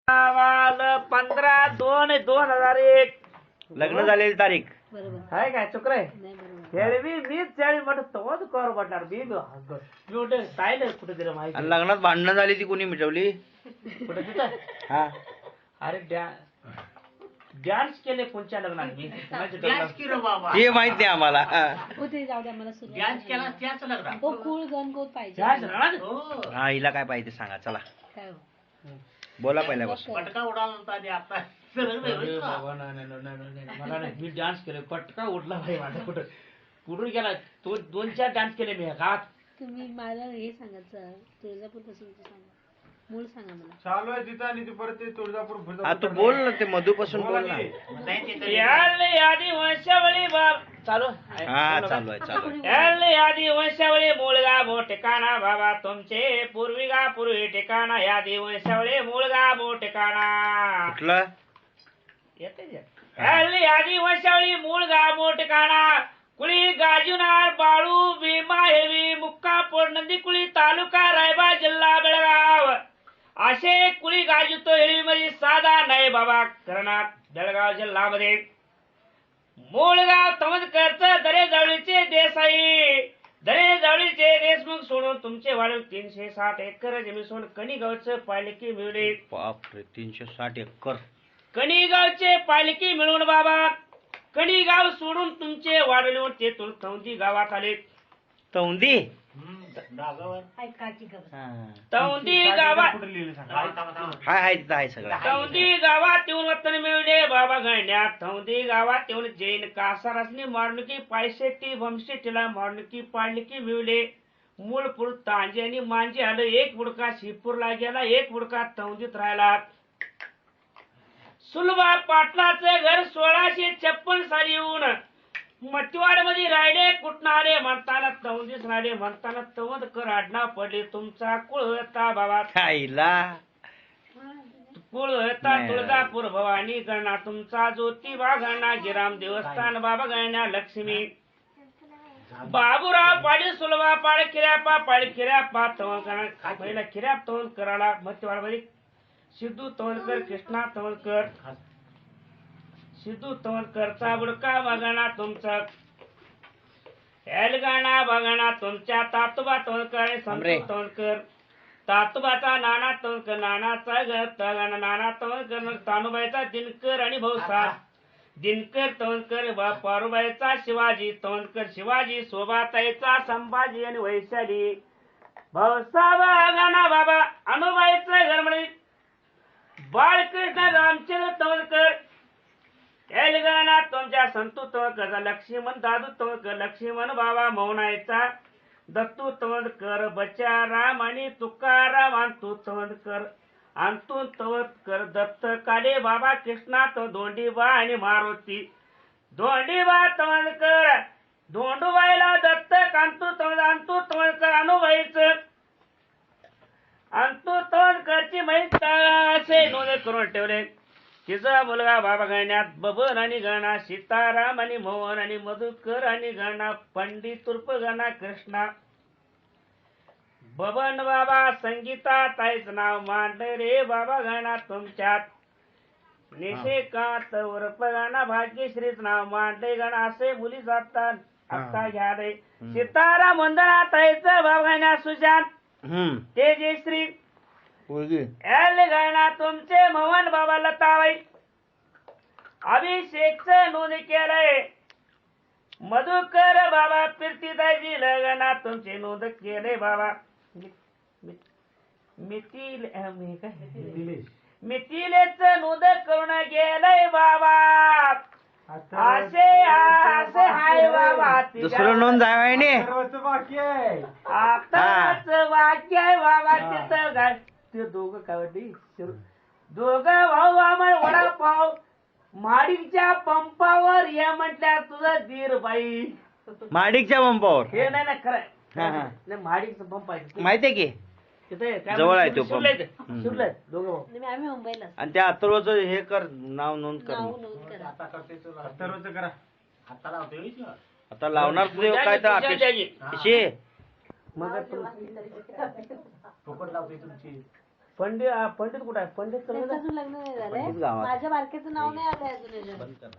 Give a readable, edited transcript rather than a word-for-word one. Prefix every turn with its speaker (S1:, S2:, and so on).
S1: 15/2/2001
S2: लग्न झालेली तारीख.
S3: बरोबर
S1: आहे काय चुकर आहे
S3: नाही बरोबर
S1: खेळवी मीच त्यावेळी म्हटलं तोच कर म्हटणार मी कुठे काय कुठे दिलं
S2: आणि
S1: माहिती
S2: लग्नात भांडणं झाली ती कोणी मिटवली?
S1: कुठे तिथं
S2: हा
S1: अरे डान्स केले कोणच्या लग्नात मी कोणाच्या लग्नात?
S2: हे माहित नाही आम्हाला.
S3: हो ते जाऊ द्या मला सुरू
S4: केला त्याच लग्नात.
S3: हो कुळ गणगोत पाहिजे
S1: डान्स लग्नात?
S4: हो
S2: हा हिला काय पाहिजे सांगा चला
S3: काय हो
S2: बोला पहिल्यापासून.
S4: पटका उडाला होता आणि आता
S1: अरे बाबा, नाही. मला नाही मी डान्स केले पटका उठला भाई माझा कुठून गेला तो 2-4 डान्स केले मी हात
S3: तुम्ही मला हे सांगायचं तुळजापूर पासून सांगा मूळ सांगा मला
S5: चालू आहे तिथं आणि ते परत ते तुळजापूर
S2: हा तू बोल ना ते मधूपासून बोल ना.
S1: यादी वंशावळी बाब चालू
S2: हा चालू आहे.
S1: यादी वंशावळी मूळगा मो ठिकाणा बाबा तुमचे पूर्वी ठिकाणा यादी वंशावळी मूळगा मो ठिकाणा
S2: कुठलं?
S1: येते यादी वंशावळी मूळगा मो ठिकाणा कुळी गाजुनार बाळू भीमा हेळवी मुक्कापूर नंदीकुळी तालुका रायबा जिल्हा बेळगाव असे कुळी गाजूतो हेळवी मध्ये साधा नाही बाबा करणार बेळगाव जिल्ह्यामध्ये मूळगाव तमदकरचं दरे जवळीचे देशमुख सोडून तुमचे वाढून 360 एकर जमीन सोडून कणीगावचं पालिकी मिळवले.
S2: बापरे 360 एकर.
S1: कणीगावचे पालिकी मिळवून बाबा कणीगाव सोडून तुमचे वाढवले तेथून तौंदी गावात आले.
S2: तौंदी
S4: डागावर
S1: तौंदी गावात
S2: हाय तिथं आहे सगळं.
S1: तौंदी गावात येऊन वतन मिळवले बाबा गण्यात तौंदी गावात येऊन जैन कासारासनी मारणुकी पायशेटी भमशेटीला मारणुकी पाडलिकी मिळवले. मूळपूर तांजे आणि मांजे आलं. एक बुडका शिपूरला गेला एक बुडका तौंदीत राहिला. सुलभा पाटलाचं घर 1656 साली येऊन मतिवाड मध्ये राहिले कुटणारे म्हणताना तौंदीस राहिले म्हणताना तवंद कर आडनाव पडले. तुमचा कुळ होता बाबा
S2: खायला
S1: कुळ होता तुळजापूर भवानी गणा तुमचा ज्योतिबा गणा गिराम देवस्थान बाबा गणा लक्ष्मी बाबूराव पाडी सुलभा पाड खिऱ्यापा तवंद पहिला खिऱ्याप तवंद कराला मतिवाड मध्ये सिद्धू तवंदकर कृष्णा तवंदकर सिद्धू तवंदकरचा बुडका बघणा तुमचा एलगाणा बघणा तुमच्या तातोबा तवंदकर आणि संतोष तवंदकर तातोबाचा नाना तवंदकर नानाचा घर नाना तवंदकर तानुबाईचा दिनकर आणि भाऊसाहेब दिनकर तवंदकर पारुबाईचा शिवाजी तवंदकर शिवाजी शोभाताईचा संभाजी आणि वैशाली भाऊसाहेब गणा बाबा अनुबाईचं घर म्हणजे बाळकृष्ण रामचंद्र तवंदकर एलगाणा तुमच्या संतू तवंदकर लक्ष्मण दादू तवंदकर लक्ष्मण बाबा मौनायचा दत्तू तवंदकर बचाराम आणि तुकाराम अंतू तवंदकर दत्त काले बाबा कृष्णा दोंडीबा आणि मारुती दोंडीबा तवंदकर दोंडूबाईला दत्त अंतू तवंदकर अनुबाईचं अंतू तवंदकरची माहिती असे नोंद करून ठेवले. तिचा मुलगा बाबा गण्यात बबन आणि गणा सीताराम आणि मोहन आणि मधुकर आणि गणा पंडित तुर्प गणा कृष्णा बबन बाबा संगीता ताईच नाव मांडले रे बाबा गणा तुमच्यात निशिकांत उर्फ गणा भाग्यश्रीच नाव मांडले गणा असे मुली जातात आता घ्या रे सीताराम वंदना ताईचं बाबा गणा सुशांत तेजश्री एल गणा तुमचे मोहन बाबा लताबाई अभिषेकच नोंद केलंय. मधुकर बाबा कीर्तिदाजी लगना तुमचे नोंद केले बाबा. मिथिलेच नोंद करून गेलंय बाबा. असे हाय बाबा
S2: दुसरं नोंद जाय
S5: बाकी आहे
S1: आताच वाक्य आहे बाबा. तिथं ते दोघं काय वाटते दोघं भाऊ आम्हाला वडापाव माडीच्या पंपावर ये म्हटल्या तुझं धीर बाई
S2: माडिकच्या पंपावर.
S1: हे नाही ना खरं माडीचा पंप आहे
S2: माहितीये की
S1: तिथे
S2: जवळ आहे तो पंप.
S1: शिवलय दोघं भाऊ
S3: आम्ही मुंबईला
S2: आणि त्या अथर्वच हे कर नाव नोंद कर.
S3: नाव नोंद करा
S5: सर्वच करा
S4: आता लावते
S2: आता लावणार तुझे काय तर अपेक्षा
S1: मग
S4: फुकट लावते तुमची
S1: पंडित कुठं आहे पंडित तर
S3: त्यांचं अजून लग्न नाही
S2: पंडित
S3: झालंय
S2: गावात.
S3: माझ्या बारक्याचं नाव नाही आलंय अजून याच्यात.